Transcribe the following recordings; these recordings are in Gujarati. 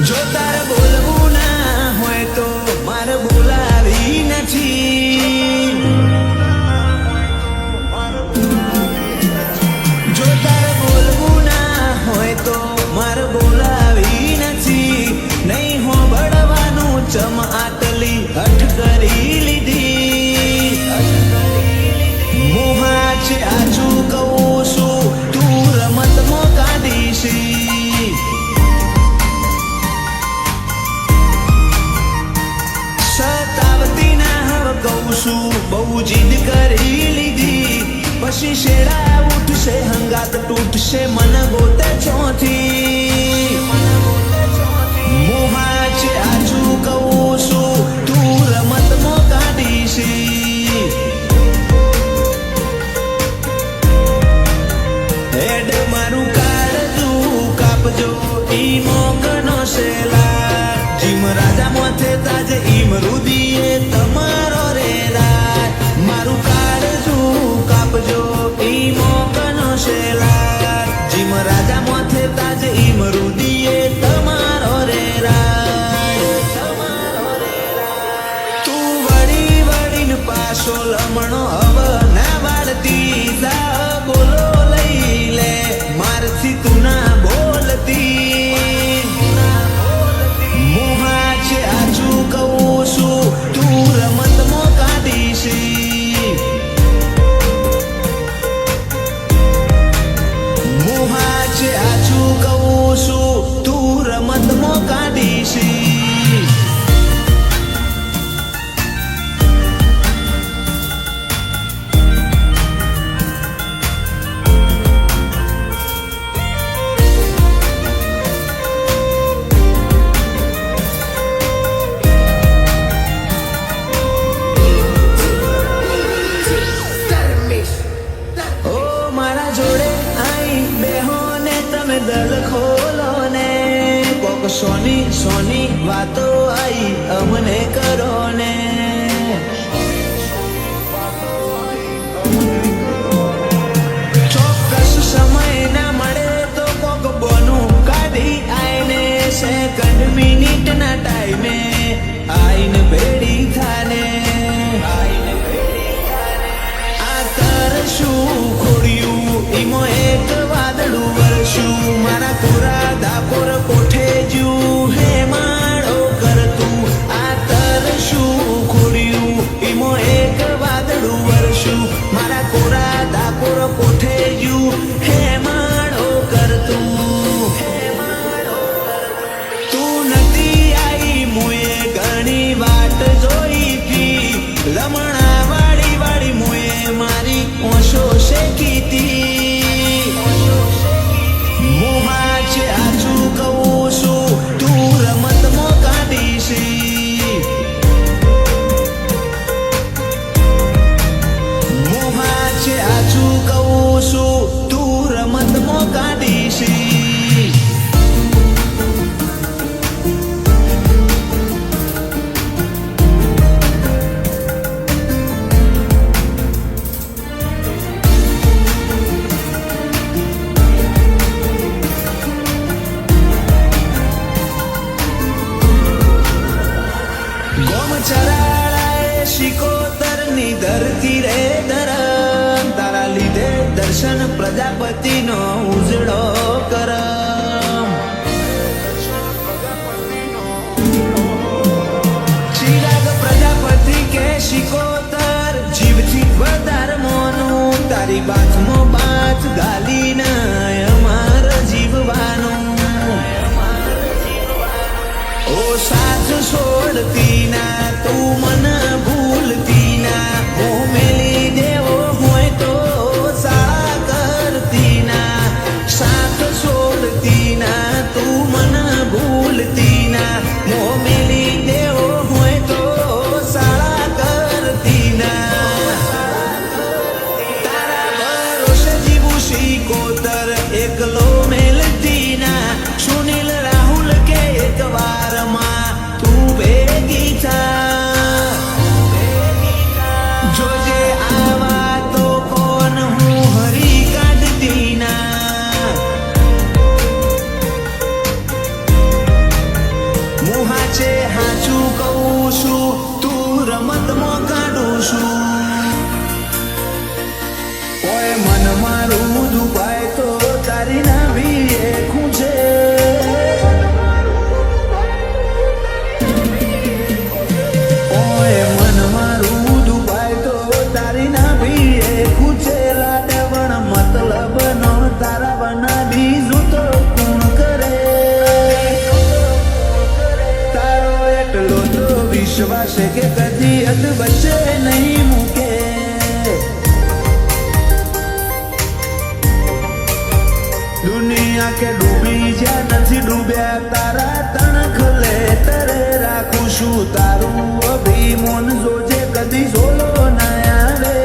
જો તારે બોલવું ના હોય તો મારે બોલાવી નથી. જો તારે બોલવું ના હોય તો મારે બોલાવી નથી. નહીં હોબળવાનું ચમ આટલી હઠ કરી લીધી. મોહા છે આછું કહું છું તું રમતમાં કાઢીશી. સતાવતી ના હવે કહું છું બહુ જીદ કરી લીધી. પછી શેડા ઉઠશે હંગાત તૂટશે મન ગોતે ચોથી. મોહા છે આછું કહું છું તું રમતમાં કાઢીશી. હેડ મારું કાળજું કાપજો ઈ મોકનો શેલા. જીમ રાજા મોથે તાજે ઈમ રુદીએ તમારો રે રાય. મારું કાળજું કાપજો ઈ મોકનો શેલા. જીમ રાજા મોથે તાજે ઈમ રુદીએ તમારો રે રાય. તું વળી વળીને પાછો લમણો હવે ના વાળતી જા. બોલો લઈ લે મારથી તું ના બોલતી. મોહા છે આછું કહું છું તું રમતમાં કાઢીશી. મોહા છે આછું કહું છું તું રમતમાં કાઢીશી. દલ ખોલો ને કોક સોની સોની વાતો આઈ અમને કરો ને. ચોક્કસ સમય ના મળે તો કોક બોનું કાઢી આઈને. સેકન્ડ મિનિટ ના ટાઈમે આઈને ભેડી થાને. આ તરશું ખોડ્યું ઈમો એક વાદળું વરસ્યું. મારા કોરા દાપોર કોઠે જ્યું હે માળો કરતું. આ તરશું ખોડ્યું ઈમો એક વાદળું વરસ્યું. મારા કોરા દાપોર કોઠે જ્યું હે માળો કરતું. તું નથી આઈ મુએ ઘણી વાટ જોઈ હતી. લમણા વાળી વાળી મુએ મારી ઓશો શેકીતી. મોહા છે આછું કહું છું તું રમતમાં કાઢીશી. મોહા છે આછું કહું છું તું રમતમાં કાઢીશી. ચરાળાએ શિકોતરની ધરતી રે ધરમ. તારા લીધે દર્શન પ્રજાપતિનો ઉજળો કરમ. ચિરાગ પ્રજાપતિ કે શિકોતર જીવથી વધાર મોનું. તારી બાથમાં બાથ ગાલીને અમાર જીવવાનું. ઓ સાથ છોડતી ના તું મન ભૂલતી ના. હું મેલી દેવો હોય તો સાળા કરતી ના. સાથ છોડતી ના તું મન ભૂલતી ના. હું મેલી દેવો હોય તો સાળા કરતી ના. તારા ભરોસે જીવું શિકોતર એકલો મેલતી ના. સુનિલ રાહુલ કે એક વારમાં તું ભેગી થા. જોજે આવા તો કોણ હું હરી કાઢતી ના. વિશ્વાસ કે કદી અદ વચ્ચે નહીં મૂકે. દુનિયા કે ડૂબી જ્યાં નથી ડૂબ્યા તારા તણખ લે તરે રાખું છું તારું અભિમાન જોજે કદી ઝોલો ના આવે.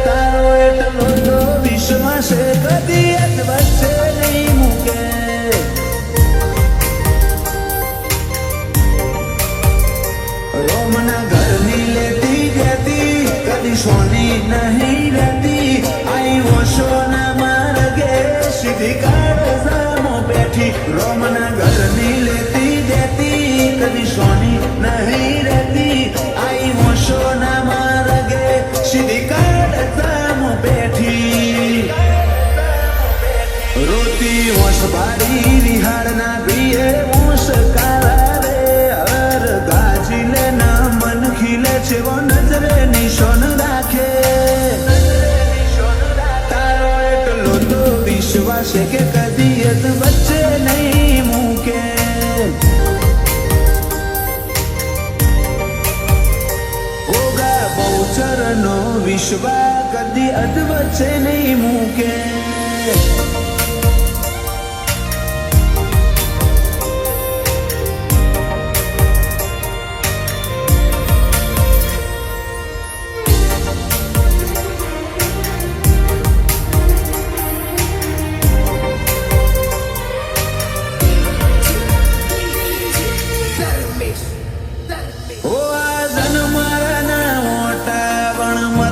તારો એટલો તો વિશ્વાસ કદી અદ વચ્ચે નહીં મૂકે. રોમના ઘરની લેતી દેતી કદી સોની નહીં રહેતી. આઈ ઓશો ના માર્ગે સીધી કાળજામો બેઠી. રોમના ઘરની લેતી દેતી કદી સોની નહીં રહેતી. આઈ ઓશો ના માર્ગે સીધી કાળજામો બેઠી. રોતી હોશ બારી વિહાર ના ભીએ હોશ કારા રે. હર ગાજીલે ના મન ખીલે છે વો નજરે નિશાન રાખે. તારો એટલો તો વિશ્વાસ કે કદી અદ વચ્ચે નહીં મૂકે. ઓગા બહુચર નો વિશ્વાસ કદી અદ વચ્ચે નહીં મૂકે.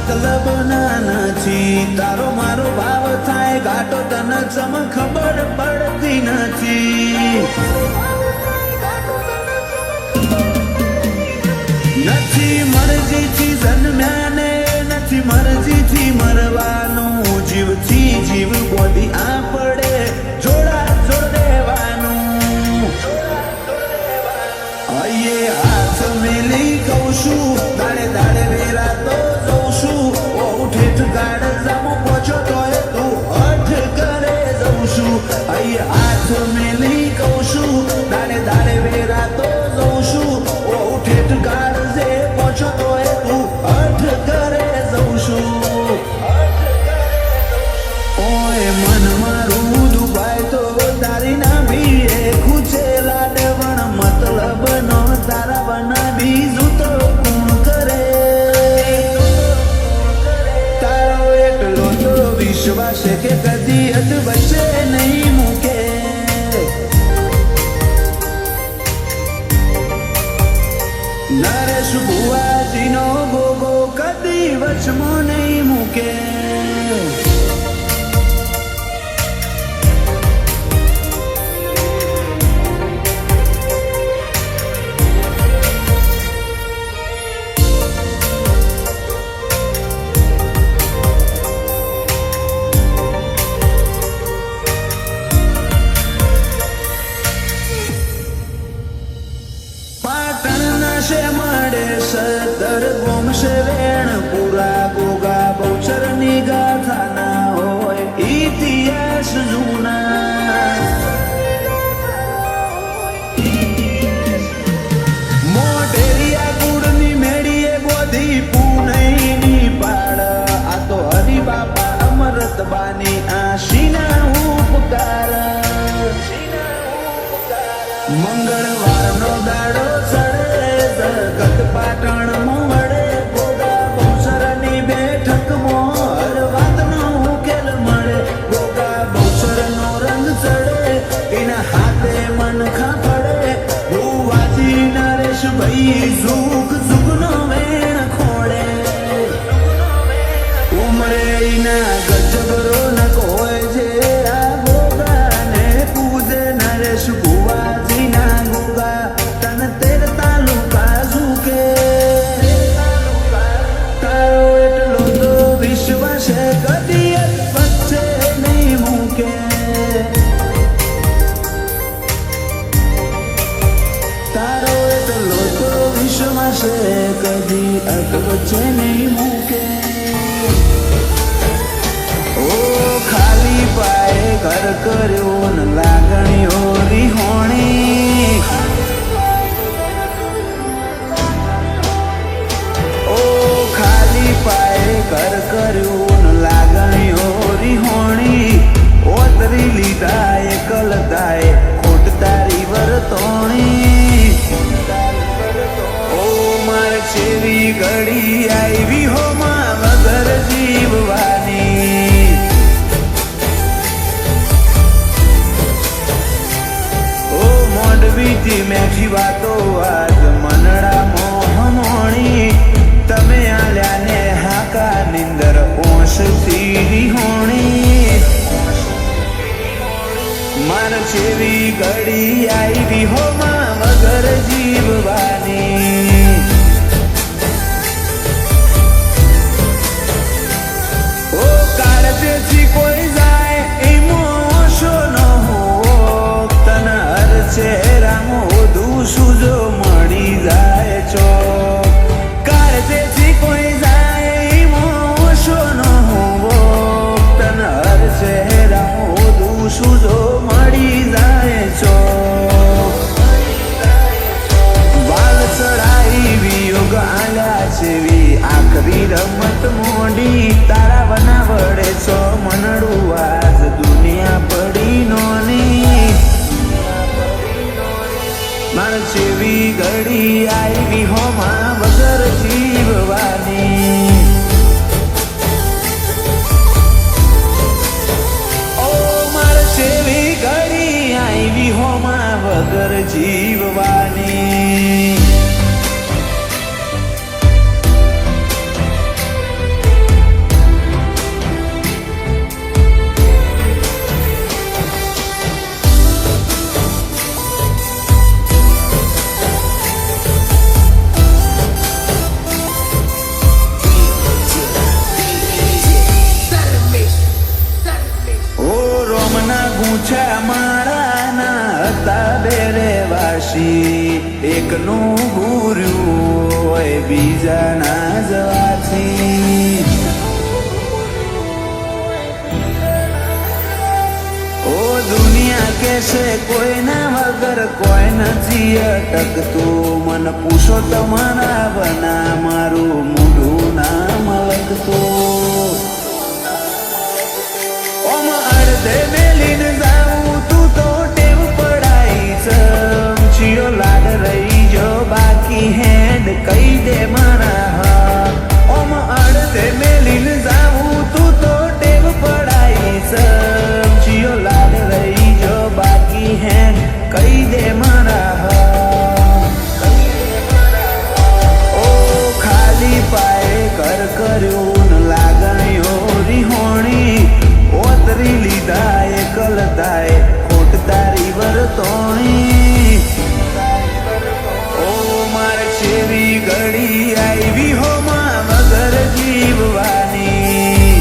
મતલબ ના નથી તારો મારો ભાવ થાય ઘાટો તને ચમ ખબર પડતી નથી. નથી મરજીથી જન્મ્યા ને નથી મરજીથી મરવાનું. જીવથી જીવ બોધી આ પડે જોડા જોડ દેવાનું. અયે હાથ મેલી કહું છું દાડે દાડે વેરા તો જઉં છું. ઉઠેઠ ગાડ જામો પહોંચો તોય તું હઠ કરે જઉં છું. અયે હાથ મેલી કહું છું દાડે દાડે વેરા તો જઉં છું. ઉઠેઠ ગાડ જે પહોંચો તોય તું હઠ કરે જઉં છું. ઓય મન મારું દુભાય તો તારી ના ભીએ ખૂચે લાડવણ. મતલબ નો તારા બના બીજું તો કોણ કરે. તારો એટલો તો વિશ્વાસ કે કદી અદ વચ્ચે નહીં મૂકે. નરેશ ભુવાજીનો ગોગો કદી વચમાં નહીં મૂકે. મળે સદર ગોમશે વેણ પૂરા ગોગા બહુચર ની ગાથા ના હોય ઇતિહાસ જૂના. મોઢેરિયા ગુડની મેળીએ બોધી પૂનઈની પાડ. આ તો હરિબાપા અમરતબાની આશીના ઉપકાર. મંગળવારનો દાડો જગત પાટણ મળે ગોગા બહુચરની બેઠકમાં હર વાતનો ઉકેલ મળે. ગોગા બહુચરનો રંગ ચડે એના હાથે મનખા પડે. ભુવાજી નરેશ ભાઈ ઝુક ઝુકનો વેણ ખોડે. ઉમરે એના ગજબરો ન હોય છે આ ગોગાને પૂજે નરેશ ભુવાજી ના ગોગા. બીજી મેઠી વાતો આજ મનડા મોહ મોણી તમે આલ્યા ને હાકા નિંદર ઓશથી વિહોણી માર જેવી ઘડી આવી હોમાં વગર જીવવાની ઓ કાળજેથી કોઈ જાય એમો ઓશો ન હો તન હર ચહેરામો દુસું જો મળી જાય છો કાળજેથી કોઈ જાય એમો ઓશો ન હો તન હર ચહેરામો દુસું જો મળી જાય છો વાલ ચડાઈ વિયોગ આલ્યા છેવી આખરી રમત મોડી તારા વના વડે છો મનડું આજ દુનિયા પડી નોની માર જેવી ઘડી આવી હોમાં વગર જીવવાની ઓ માર જેવી ઘડી આવી હોમાં વગર જીવવાની મારા હતા બેરે વાસી એકનું ભૂર્યું હોય બીજાના જવાથી ઓ દુનિયા કેસે કોઈના વગર કોઈ નથી અટકતું મન પૂછો તમારા બના મારું મોઢું નામ લખતું ઓમ અડધે મેલીને જાઉં તું તો ટેવ પડાઈ સમજીઓ લાડ રહી જો બાકી હેડ કહી દે મારા હા ઓમ અડધે મેલીને જાઉં તું તો ટેવ પડાઈ સમજીઓ લાડ રહી જો બાકી હેડ કહી દે મારા હા ઓ ખાલી પાયે કર કર્યું ન લાગણીઓ રિહોણી ઓતરી લીધા એકલતાએ ખોટ તારી વર્તોણી ઓ માર જેવી ઘડી આવી હોમાં વગર જીવવાની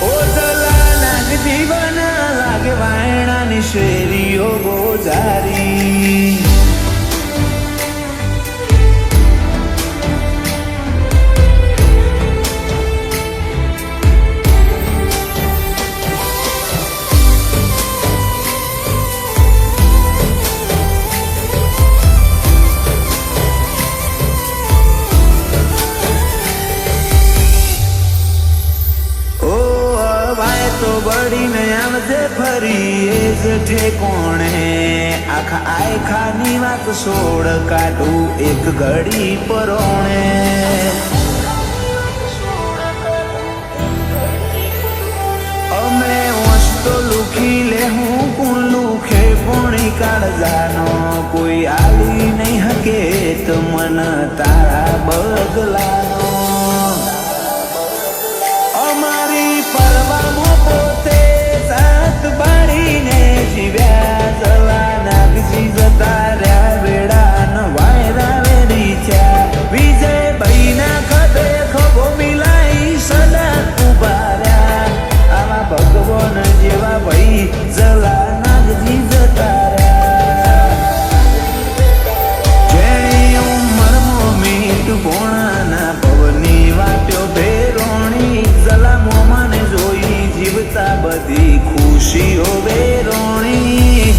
ઓ જલા નાગ જીવના લાગે વાયણાની શેરીઓ ગોજારી બળીને આવજે ફરી એ જ ઠેકોણે આખા આયખાની વાત છોડ કાઢું એક ઘડી પરોણે અમે વસ્તો લુખી લે હું કોણ લુખે પોણી કાળજાનો કોઈ આલી નહીં હકે તો મન તારા બગલાનો અમારી પરવામાં પોતે સાત બાળીને જીવ્યા જલા નાગજી જતા રહ્યા વેડા ન વાયરા વેરી થયા વિજય ભાઈના ખભે ખભો મિલાઈ સદા ઉભા રહ્યા આવા ભગવાન જેવા ભાઈ જલા નાગજી જતા રહ્યા જેણી ઉંમરમાં મીઠ ભોણાના પવની વાટ્યો ભેરોણી જલા મોમાને જોઈ જીવતા બધી ખુશીઓ વેરોણી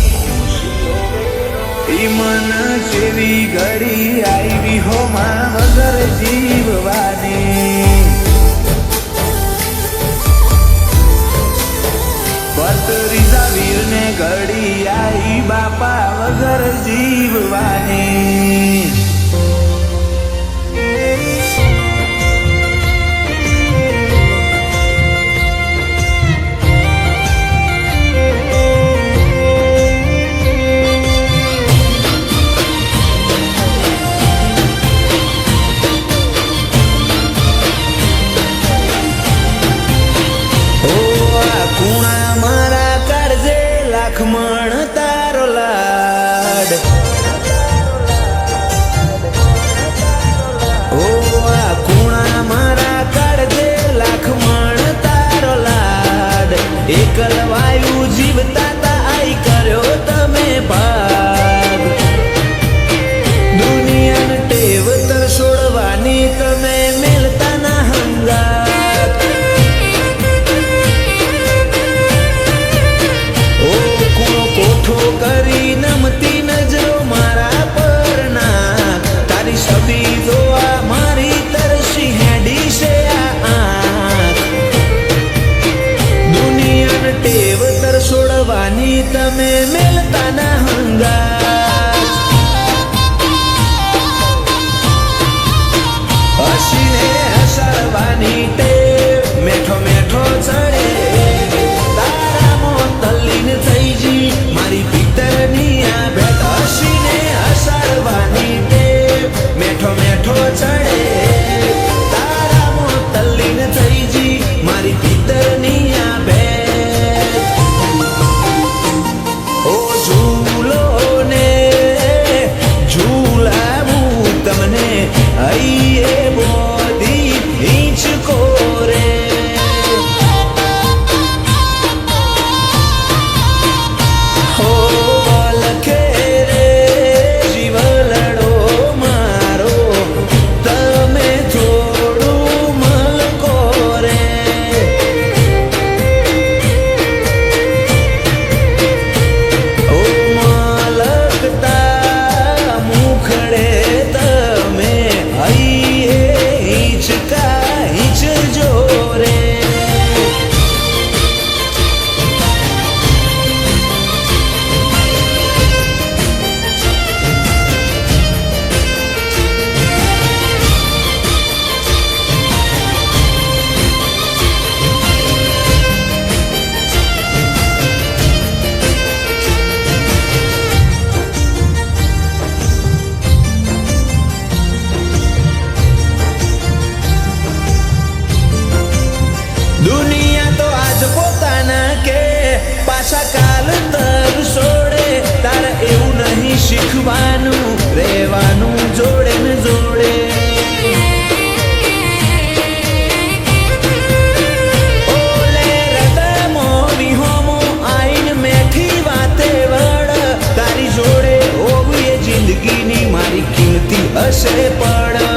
ઈ મન જેવી ઘડી આવી હોમાં વગર જીવવાની ભત્રીજા વીરને ઘડી આવી બાપા વગર જીવવાની એકલવાયુ જીવતા તા આઈ કર્યો તમે ભાગ દુનિયાને ટેવ તર છોડવાની તમે મેલતા ના હંગાત ઓ કૂણો કોઠો કરી નમતી નજરો મારા પર ના તારી છબી જોવા મારી તરસી હેડી છે ટેવ તર છોડવાની તમે મેલતા ના હંગાત હસીને હસાડવાની ટેવ મેઠો મેઠો ચડે તારામાં તલ્લીન થઈ જી મારી પિત્તરની આ ભેટ હસીને હસાડવાની ટેવ મેઠો મેઠો ચડે તારામાં તલ્લીન થઈ જી મારી પિત્તરની આ ભેટ આઈએ બોધી હિંચકો રે હો લખે રે જીવલડો મારો તમે થોડું મલકો રે ઓ મલકતા મુખડે દુનિયા તો આજ પોતાના કે પાછા કાલ તર છોડે તારે એવું નહીં શીખવાનું રહેવાનું જોડે ને જોડે ઓલે રદમો વિહોમો આઈન મેઠી વાતે વડ તારી જોડે હોવી એ જિંદગીની મારી કિંમતી હશે પડ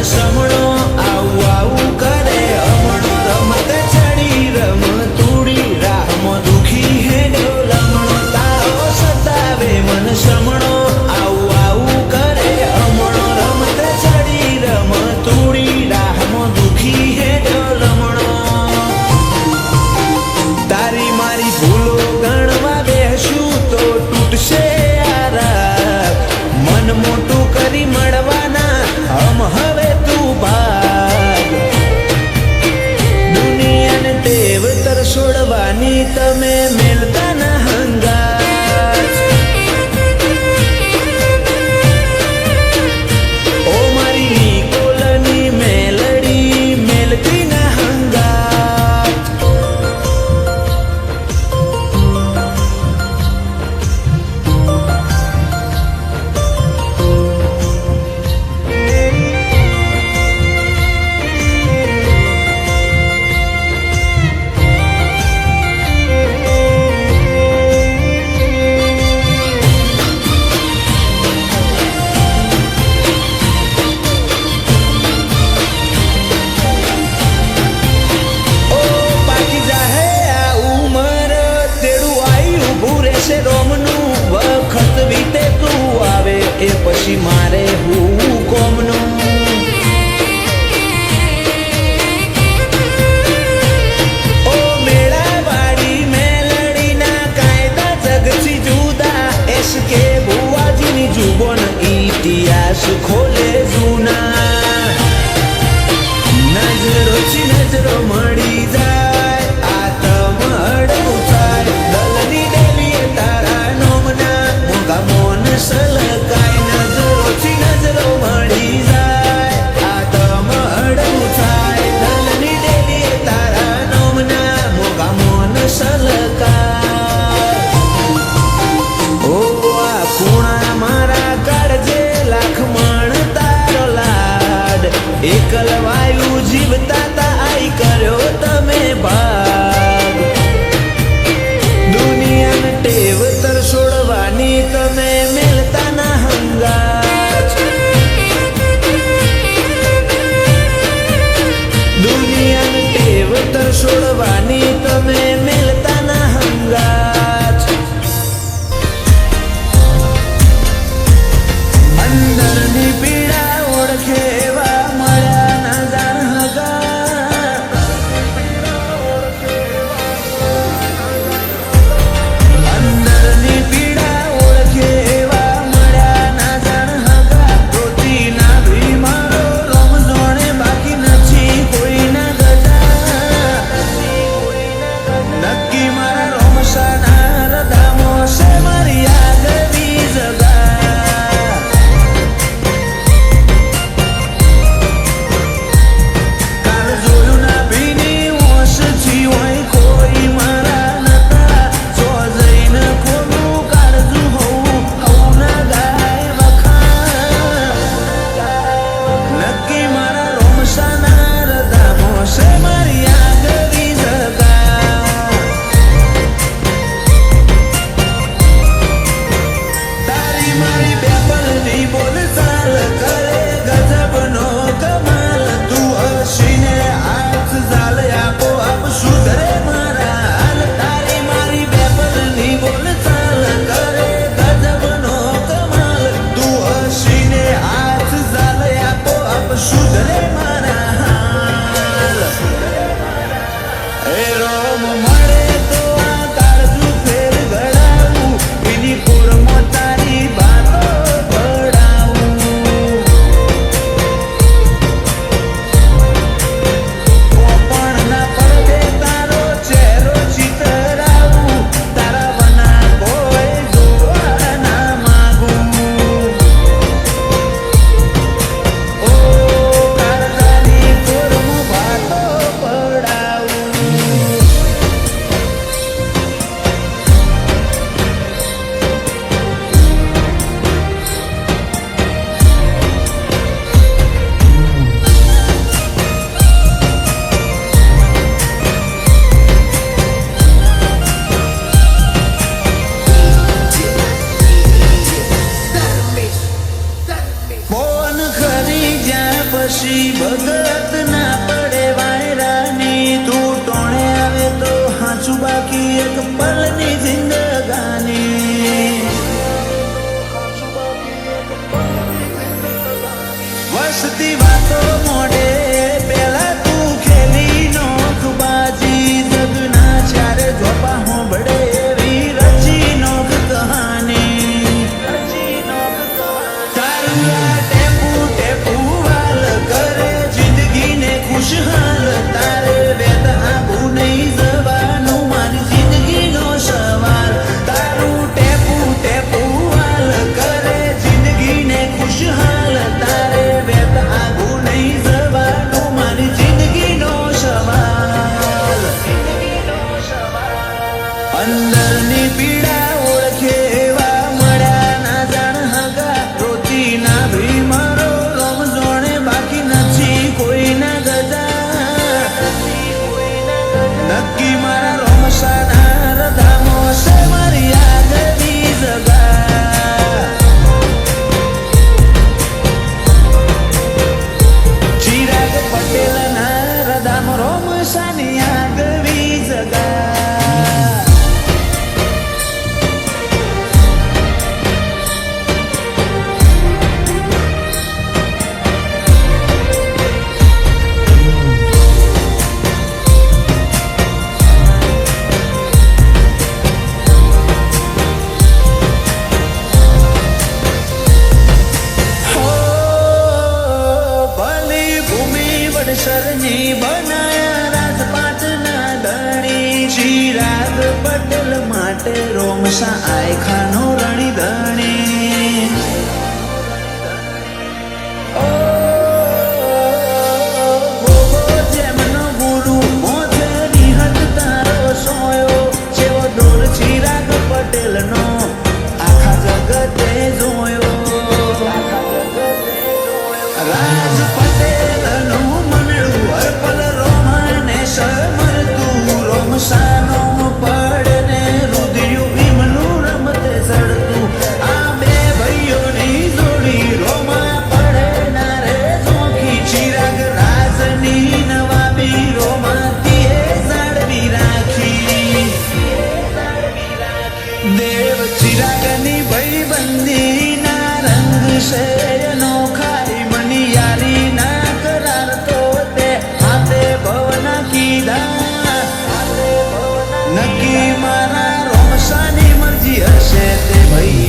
સમણો આવું આવું કરે અમણો રમત ચડી રમ તુડી રાહમાં દુખી હેડ્યો લમણો તારો સતાવે મન સમણો આવું આવું કરે અમણો રમત ચડી રમ તુડી રાહમાં દુખી હેડ્યો લમણો તારી મારી ભૂલો ગણવા બેસું તો તૂટશે યાર મન મોટું કરી મળવાના હમ હવે દુનિયાને ટેવ તર છોડવાની તમે મેલતા ના હંગાત ઓ મારી કોલની મેલડી મેલતી ના હંગાત વખત વીતે તું આવે એ પછી મારે હું કોમનું ઓ મેળાવાળી મેલડીના કાયદા જગથી જુદા એસ કે ભુવાજીની જુબોન ઇતિહાસ ખોલે જૂના નજરોથી નજરો મળી જાય આ તમડું થાય દલની ડેલીએ તારા નોમના મોગા મોન સલકાય નજરોથી નજરો મળી જાય આ તમડું થાય દલની ડેલીએ તારા નોમના મોગા મોન સલકાય ઓ આ ખૂણા મારા કાળજે લાખ મણ તારો લાડ એકલવાયું જીવતા તા આઈ કર્યો તમે ભાગ દુનિયાને ટેવ તર છોડવાની તમે મેલતા ના હંગાત દુનિયાને ટેવ તર છોડવાની તમે મેલતા ના હંગાત અંદરની પીડા ઓળખે એવા મળ્યા ના જાણ હગા અંદરની પીડા ઓળખે એવા મળ્યા ના જાણ હગા રોતી ના ભી મારો રમઝોણે બાકી નથી કોઈના ગજા નક્કી મારા રોમસાના રદામો છે મારી આગવી જગા કાલ જોયું ના ભીની ઓછથી હોય કોઈ મારા નતા જો જઈને ખોલું કાળજું હોવું હવું ના ગાય વખા નક્કી મારા રોમસાના રદામો છે મારી આગવી જગા તારી મારી બેપલની બોલ ચાલ કરે ગજબનો કમાલ તું હસીને હાથ ઝાલ આપો આપ સુધરે મારા હાલ તારી મારી બેપલની બોલ ચાલ કરે ગજબનો કમાલ તું હસીને હાથ ઝાલ આપો આપ સુધરે મારા હાલ એ રોમ મળે તો આ કાળજું ફેર ઘડાવું એની કોરમાં તારી બાતો પડાવું પોપણ ના પડદે તારો ચહેરો ચિતરાવું તારા વના કોઈ જોવા ના માગું ઓ કાળજાની કોરમાં બાતો પડાવું ફોન ખરી જ્યાં પછી ભગત ના પડે વાયરાની તું ટોણે આવે તો હાચું બાકી એક પલની જિંદગાની વસતી વાતો મોડે પેલા તું ખેલી નોખબાજી જગના ચારે જોપા હોંભળે એવી રચી નોખ કહાની તારું આ ટેપુ ટેપુ વાલ કરે જિંદગીને ખુશહાલ તારે વેદ આબુ નહીં જવાનું મારી જિંદગીનો સવાલ તારું ટેપુ ટેપુ વાલ કરે જિંદગીને ખુશહાલ તારે વેદ આબુ નહીં જવાનું મારી જિંદગીનો સવાલ અંદરની પીડા ઓળખે એવા મળ્યા ના જાણ હગા રોતી ના ભી મારો રમઝોણે બાકી નથી કોઈના ગજા નક્કી મારા રોમસાના રદામો છે મારી આગવી જગા ચિરાગ પટેલના રદામ રોમસાની આગવી જગા ભલી ભૂમિ વડસરની બનાયા રાજપાટના ધણી ચિરાગ પટેલ માટે રોમસા આયખાનો રણી ધણી ઓ ગોગો જેમનો ગુરુ મોથે નિહત તારો સોયો જેવો ડોર ચિરાગ પટેલનો આખા જગતે જોયો રાજ પટેલનું મનડું બીજી હશે તે ભાઈ